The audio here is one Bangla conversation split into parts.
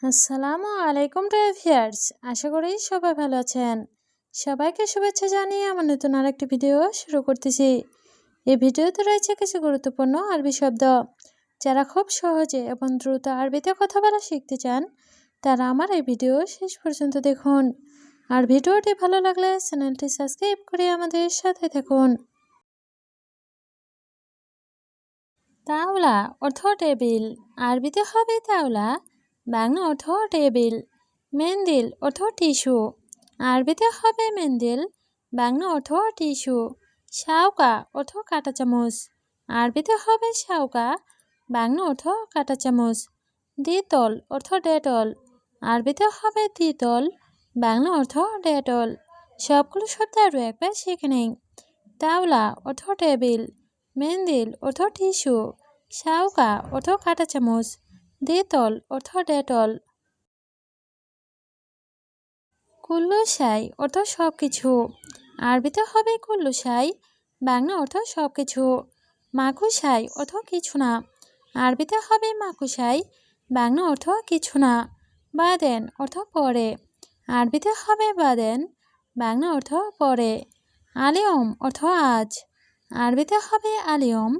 আসসালামু আলাইকুম ভিউয়ার্স, আশা করি সবাই ভালো আছেন। সবাইকে শুভেচ্ছা জানিয়ে আমার নতুন আরেকটি ভিডিও শুরু করতেছি। এই ভিডিওতে রয়েছে কিছু গুরুত্বপূর্ণ আরবি শব্দ। যারা খুব সহজে এবং দ্রুত আরবিতে কথা বলা শিখতে চান তারা আমার এই ভিডিও শেষ পর্যন্ত দেখুন। আর ভিডিওটি ভালো লাগলে চ্যানেলটি সাবস্ক্রাইব করে আমাদের সাথে থাকুন। তাওলা অর্থ টেবিল, আরবিতে হবে তাওলা, বাংলা অর্থ টেবিল। মেন্দিল অর্থ টিস্যু, আরবিতে হবে মেন্দিল, বাংলা অর্থ টিস্যু। শাউকা অর্থ কাঁটা চামচ, আরবিতে হবে শাউকা, বাংলা অর্থ কাঁটা চামচ। দ্বিতল অর্থ ডেটল, আরবিতে হবে দ্বিতল, বাংলা অর্থ ডেটল। সবগুলো শব্দ আরও একবার শিখে নেই। তাওলা অর্থ টেবিল, মেন্দিল অর্থ টিস্যু, শাউকা অর্থ কাঁটা চামচ, দ্বিতল অর্থ ডেটল। কুল্লু শাই অর্থ সব কিছু, আরবিতে হবে কুল্লু শাই, বাংলা অর্থ সব কিছু। মাকুশাই অর্থ কিছু না, আরবিতে হবে মাকুশাই, বাংলা অর্থ কিছু না। বাদেন অর্থ পরে, আরবিতে হবে বাদেন, বাংলা অর্থ পরে। আলিয়ম অর্থ আজ, আরবিতে হবে আলিয়ম,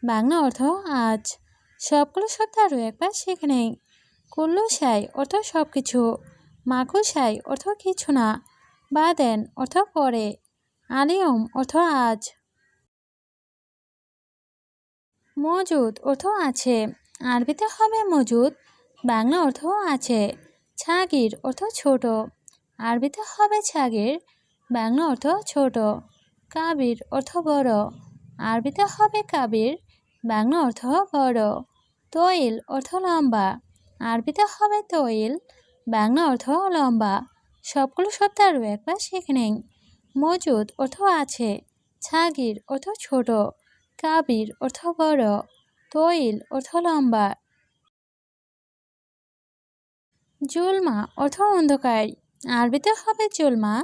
বাংলা অর্থ আজ। সবগুলো শব্দ আরও একবার শিখে নেই। কুল্লু শাই অর্থ সব কিছু, মাকুশাই অর্থ কিছু না, বাদেন অর্থ পরে, আলিয়ম অর্থ আজ। মজুদ অর্থ আছে, আরবিতে হবে মজুদ, বাংলা অর্থ আছে। ছাগির অর্থ ছোট, আরবিতে হবে ছাগির, বাংলা অর্থ ছোট। কাবির অর্থ বড়, আরবিতে হবে কাবির, বাংলা অর্থ বড়। তৈল অর্থ লম্বা, আরবিতে হবে তৈল, বাংলা অর্থ লম্বা। সবগুলো শব্দ আরও একবার শিখে নেই। মজুদ অর্থ আছে, ছাগির অর্থ ছোট, কাবির অর্থ বড়, তৈল অর্থ লম্বা। জুলমা অর্থ অন্ধকার, আরবিতে হবে জুলমা,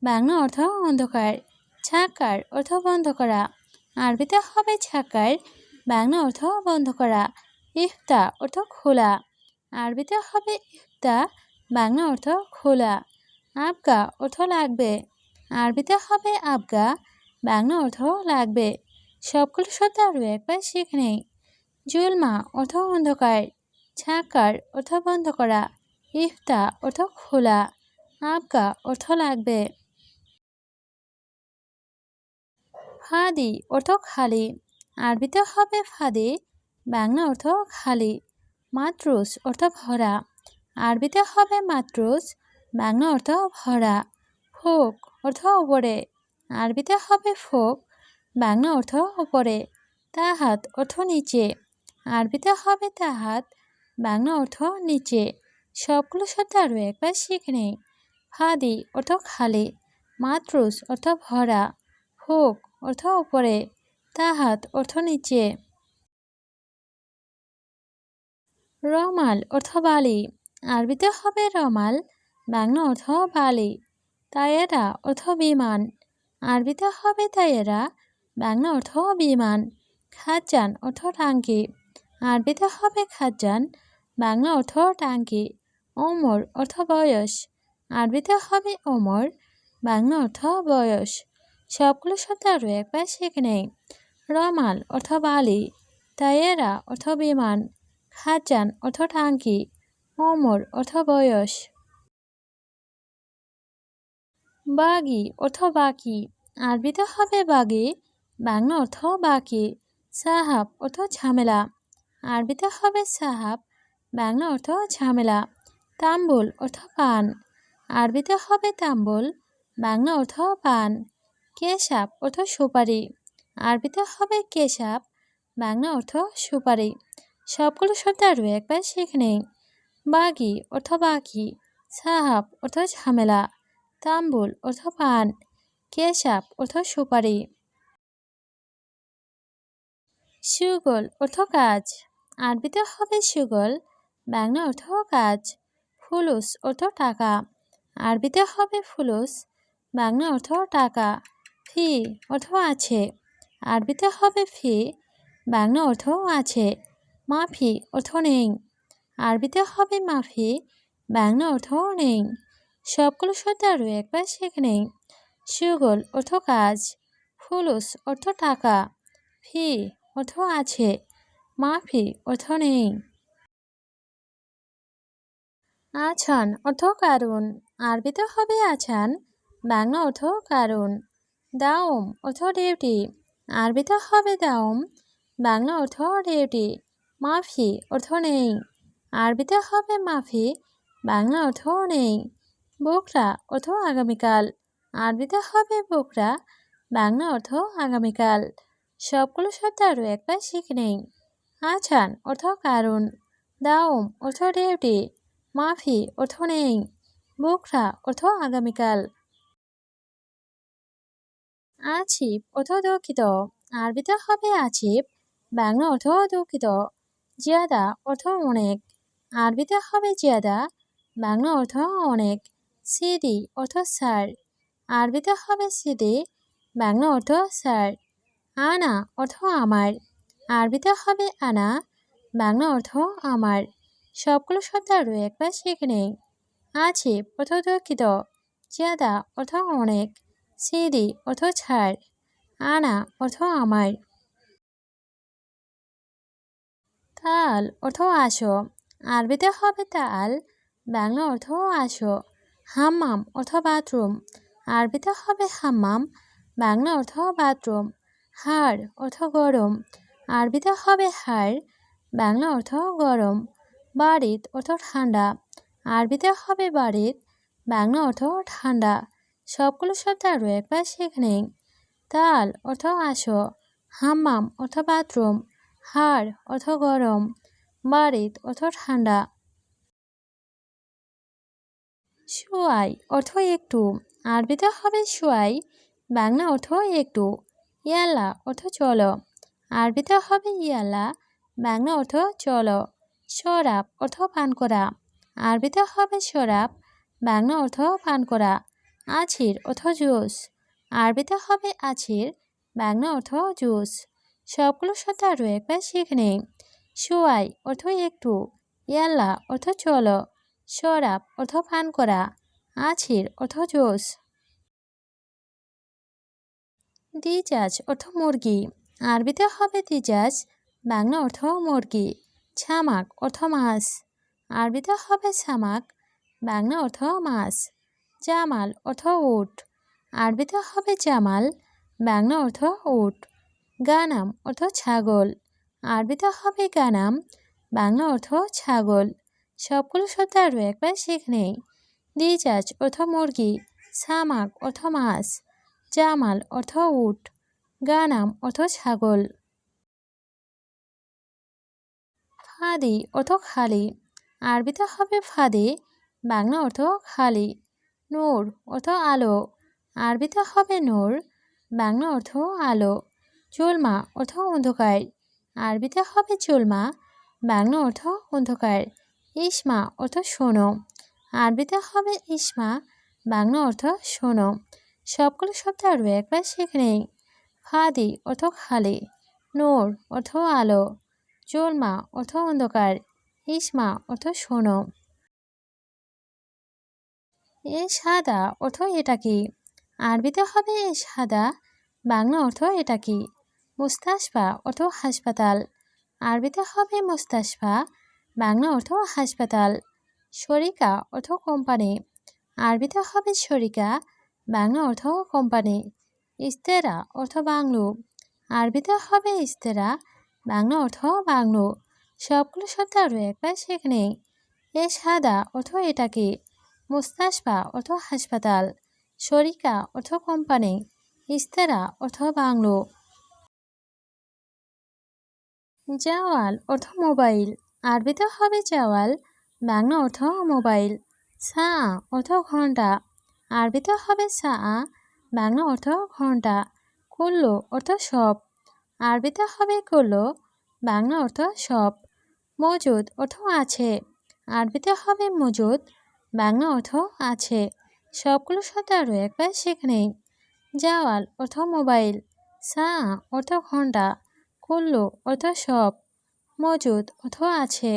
বাংলা অর্থ অন্ধকার। ছাক্কার অর্থ বন্ধ করা, আরবিতে হবে ছাক্কার, বাংলা অর্থ বন্ধ করা। ইফতা অর্থ খোলা, আরবিতে হবে ইফতা, বাংলা অর্থ খোলা। আবগা অর্থ লাগবে, আরবিতে হবে আবগা, বাংলা অর্থ লাগবে। সবগুলো শব্দ আরও একবার শিখে নেই। জুলমা অর্থ অন্ধকার, ছাক্কার অর্থ বন্ধ করা, ইফতা অর্থ খোলা, আবগা অর্থ লাগবে। ফাদি অর্থ খালি, আরবিতে হবে ফাদি, বাংলা অর্থ খালি। মাতরুস অর্থ ভরা, আরবিতে হবে মাতরুস, বাংলা অর্থ ভরা। ফোক অর্থ উপরে, আরবিতে হবে ফোক, বাংলা অর্থ উপরে। তাহাত অর্থ নিচে, আরবিতে হবে তাহাত, বাংলা অর্থ নিচে। সবগুলো শব্দ আরও একবার শিখে নেই। ফাদি অর্থ খালি, মাতরুস অর্থ ভরা, ফোক অর্থ উপরে, তাহাত অর্থ নিচে। রমাল অর্থ বালি, আরবিতে হবে রমাল, বাংলা অর্থ বালি। তায়েরা অর্থ বিমান, আরবিতে হবে তায়েরা, বাংলা অর্থ বিমান। খাজান অর্থ টাঙ্কি, আরবিতে হবে খাজান, বাংলা অর্থ টাঙ্কি। ওমর অর্থ বয়স, আরবিতে হবে ওমর, বাংলা অর্থ বয়স। সবগুলো শব্দ আরও একবার শিখে নেই। রমাল অর্থ বালি, তায়েরা অর্থ বিমান, খাজান অর্থ টাঙ্কি, ওমর অর্থ বয়স। বাগি অর্থ বাকি, আরবিতে হবে বাগি, বাংলা অর্থ বাকি। সাহাব অর্থ ঝামেলা, আরবিতে হবে সাহাব, বাংলা অর্থ ঝামেলা। তাম্বুল অর্থ পান, আরবিতে হবে তাম্বুল, বাংলা অর্থ পান। কেশাব অর্থ সুপারি, আরবিতে হবে কেশাব, বাংলা অর্থ সুপারি। সবগুলো শব্দ আরও একবার শিখে নেই। বাগি অর্থ বাকি, সাহাব অর্থ ঝামেলা, তাম্বুল অর্থ পান, কেশাব অর্থ সুপারি। সুগল অর্থ কাজ, আরবিতে হবে সুগল, বাংলা অর্থ কাজ। ফুলুস অর্থ টাকা, আরবিতে হবে ফুলুস, বাংলা অর্থ টাকা। ফি অর্থ আছে, আরবিতে হবে ফি, বাংলা অর্থ আছে। মাফি অর্থ নেই, আরবিতে হবে মাফি, বাংলা অর্থ নেই। সবগুলো শব্দ আরও একবার শিখে নেই। সুগল অর্থ কাজ, ফুলুস অর্থ টাকা, ফি অর্থ আছে, মাফি অর্থ নেই। আছান অর্থ কারণ, আরবিতে হবে আছান, বাংলা অর্থ কারণ। দাওম অর্থ ডিউটি, আরবিতে হবে দাওম, বাংলা অর্থ ডিউটি। মাফি অর্থ নেই, আরবিতে হবে মাফি, বাংলা অর্থ নেই। বোকরা অর্থ আগামীকাল, আরবিতে হবে বোকরা, বাংলা অর্থ আগামীকাল। সবগুলো শব্দ আরও একবার শিখে নেই। আছান অর্থ কারণ, দাওম অর্থ ডিউটি, মাফি অর্থ নেই, বোকরা অর্থ আগামীকাল। আছিফ অর্থ দুঃখিত, আরবিতে হবে আছিফ, বাংলা অর্থ দুঃখিত। জিয়াদা অর্থ অনেক, আরবিতে হবে জিয়াদা, বাংলা অর্থ অনেক। সিদি অর্থ স্যার, আরবিতে হবে সিদি, বাংলা অর্থ স্যার। আনা অর্থ আমার, আরবিতে হবে আনা, বাংলা অর্থ আমার। সবগুলো শব্দ আরও একবার শিখে নেই। আছিফ অর্থ দুঃখিত, জিয়াদা অর্থ অনেক, সিদি অর্থ ছাড়, আনা অর্থ আমার। তাল অর্থ আসো, আরবিতে হবে তাল, বাংলা অর্থ আসো। হাম্মাম অর্থ বাথরুম, আরবিতে হবে হাম্মাম, বাংলা অর্থ বাথরুম। হাড় অর্থ গরম, আরবিতে হবে হাড়, বাংলা অর্থ গরম। বাড়িত অর্থ ঠান্ডা, আরবিতে হবে বাড়িত, বাংলা অর্থ ঠান্ডা। সবগুলো শব্দ আরও একবার শিখে নেই। তাল অর্থ আসো, হাম্মাম অর্থ বাথরুম, হাড় অর্থ গরম, বাড়িত অর্থ ঠান্ডা। শুয়াই অর্থ একটু, আরবিতে হবে শুয়াই, বাংলা অর্থ একটু। ইয়াল্লা অর্থ চলো, আরবিতে হবে ইয়াল্লা, বাংলা অর্থ চলো। শরাব অর্থ পান করা, আরবিতে হবে শরাব, বাংলা অর্থ পান করা। আছির অর্থ জুস, আরবিতে হবে আছির, বাংলা অর্থ জুস। সবগুলো শব্দ আরও একবার শিখে নেই। শুয়াই অর্থ একটু, ইয়াল্লা অর্থ চলো, শরাব অর্থ পান করা, আছির অর্থ জুস। দিজাজ অর্থ মুরগি, আরবিতে হবে দিজাজ, বাংলা অর্থ মুরগি। ছামাক অর্থ মাছ, আরবিতে হবে ছামাক, বাংলা অর্থ মাছ। জামাল অর্থ উট, আরবিতে হবে জামাল, বাংলা অর্থ উট। গানাম অর্থ ছাগল, আরবিতে হবে গানাম, বাংলা অর্থ ছাগল। সবগুলো শব্দ আরও একবার শিখে নেই। দিজাজ অর্থ মুরগি, ছামাক অর্থ মাছ, জামাল অর্থ উট, গানাম অর্থ ছাগল। ফাদি অর্থ খালি, আরবিতে হবে ফাদি, বাংলা অর্থ খালি। নূর অর্থ আলো, আরবিতে হবে নূর, বাংলা অর্থ আলো। চুলমা অর্থ অন্ধকার, আরবিতে হবে চুলমা, বাংলা অর্থ অন্ধকার। ইসমা অর্থ শোনো, আরবিতে হবে ইসমা, বাংলা অর্থ শোনো। সবগুলো শব্দ আরও একবার শিখে নেই। ফাদি অর্থ খালি, নূর অর্থ আলো, চুলমা অর্থ অন্ধকার, ইসমা অর্থ শোনো। এ সাদা অর্থ এটা কি, আরবিতে হবে এ সাদা, বাংলা অর্থ এটা কি। মুস্তাশফা অর্থ হাসপাতাল, আরবিতে হবে মুস্তাশফা, বাংলা অর্থ হাসপাতাল। শরিকা অর্থ কোম্পানি, আরবিতে হবে শরিকা, বাংলা অর্থ কোম্পানি। ইস্তেরা অর্থ বাংলো, আরবিতে হবে ইস্তেরা, বাংলা অর্থ বাংলো। সবগুলো শব্দ আরও একবার শিখে নেই। এ সাদা অর্থ এটা কি, মুস্তাশফা অর্থ হাসপাতাল, শরিকা অর্থ কোম্পানি, ইস্তেরা অর্থ বাংলো। জাওয়াল অর্থ মোবাইল, আরবিতে হবে জাওয়াল, বাংলা অর্থ মোবাইল। সা অর্থ ঘন্টা, আরবিতে হবে সা, বাংলা অর্থ ঘন্টা। কুল্লু অর্থ সব, আরবিতে হবে কুল্লু, বাংলা অর্থ সব। মজুদ অর্থ আছে, আরবিতে হবে মজুদ, বাংলা অর্থ আছে। সবগুলো শব্দ আরও একবার শিখে নেই। জাওয়াল অর্থ মোবাইল, সা অর্থ ঘন্টা, কুল্লু অর্থ সব, মজুদ অর্থ আছে।